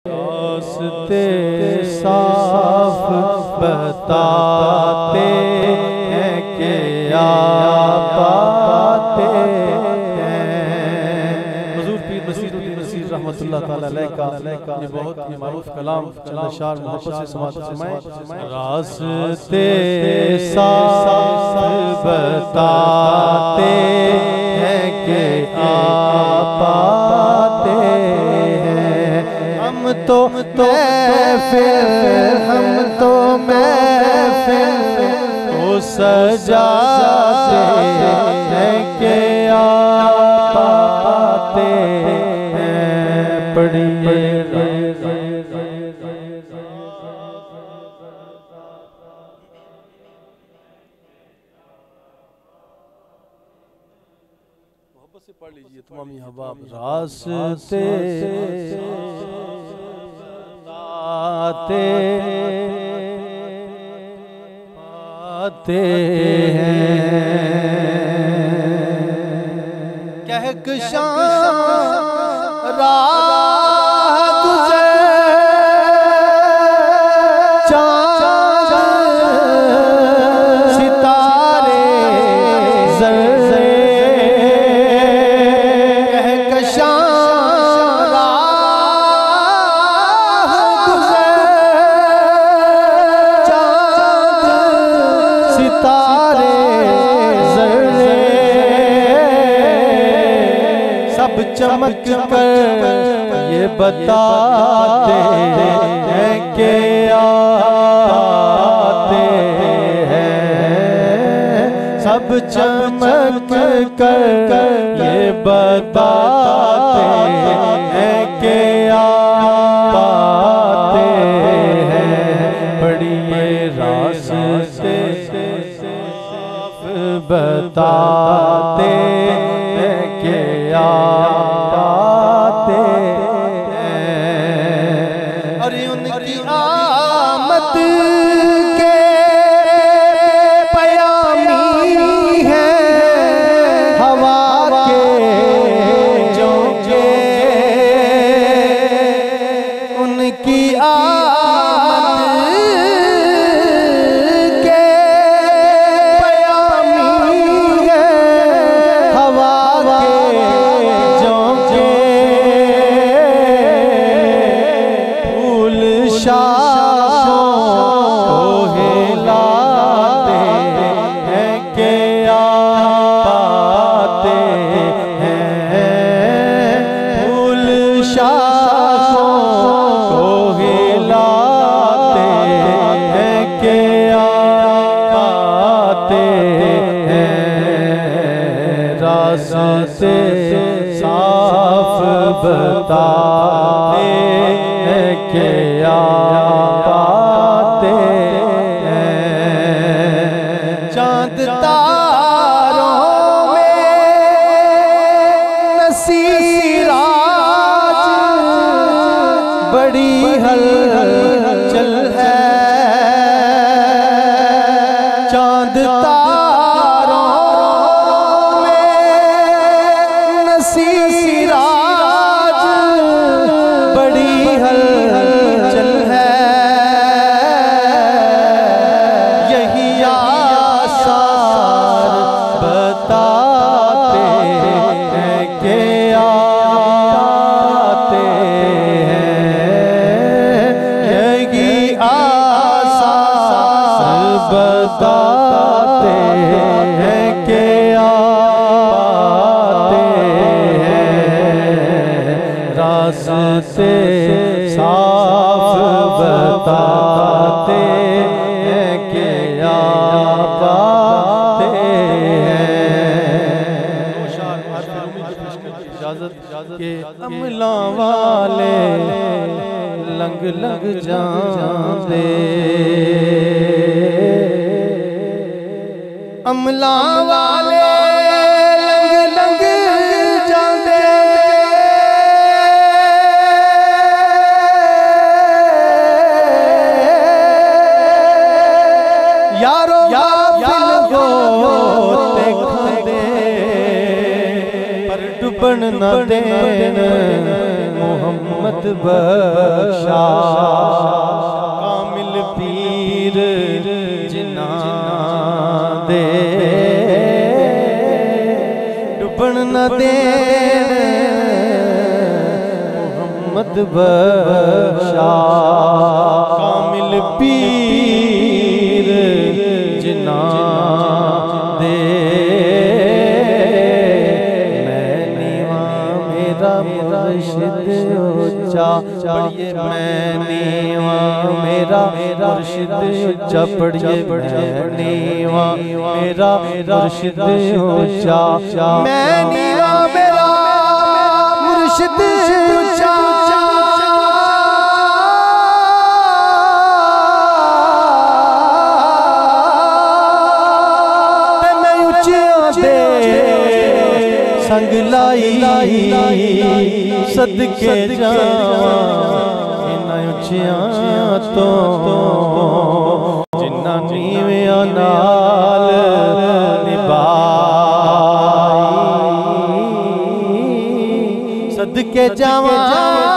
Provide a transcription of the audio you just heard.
रास्ते साफ बताते हैं कि आप पाते हैं। हुजूर पीर नसीर रहमतुल्लाह ताला अलैह का ये बहुत ही मारूफ कलाम चंद अशार मोहब्बत से समाअत फरमाएं। रास्ते साफ बताते हैं कि आप पाते हैं। हम तो महफिल को सजाते हैं कि आप पाते हैं। पढ़िए मोहब्बत से पढ़ लीजिए तमाम अहबाब। रास्ते पाते हैं। कहकशां राह गुज़र चाँद सितारे ज़र्रे कहकशां चमक कर ये बताते हैं कि आते हैं। सब चमक कर ये बताते हैं कि आते हैं। पढ़िए रास्ते साफ बताते हैं कि पाते हैं। और उनकी आमद के पयामी है हवा के झोंके। उनकी आमद के पयामी है हवा रास्ते साफ बताते हैं कि आप पाते हैं। चाँद तारों में नसीराज बड़ी हलचल है। चाँद सिराज बड़ी हलचल है। यही आसार बताते हैं कि आते हैं। यही आसार बताते हैं कि रास्ते साफ बताते हैं कि आप पाते हैं। के अमला वाले लंग लंग जाते। अमला वाले लंग लंग जाते। यारो होते खाते पर डुबन न देन मोहम्मद मोहम्मद बख्शा कामिल पीर जिन्ना दे डुबन न देन मोहम्मद बख्शा कामिल पीर जिन्ना दे मुर्शिद ऊंचा पढ़िए मैं नीवा मेरा मुर्शिद ऊंचा पढ़िए मैं नीवा मेरा मुर्शिद ऊंचा मैं नीवा मेरा मुर्शिद ऊंचा मैं ऊंचा दे संग लाई सदके जावां इन्हां उच्चियां तो जिन्हां नीवियां नाल निभाई सदके जावां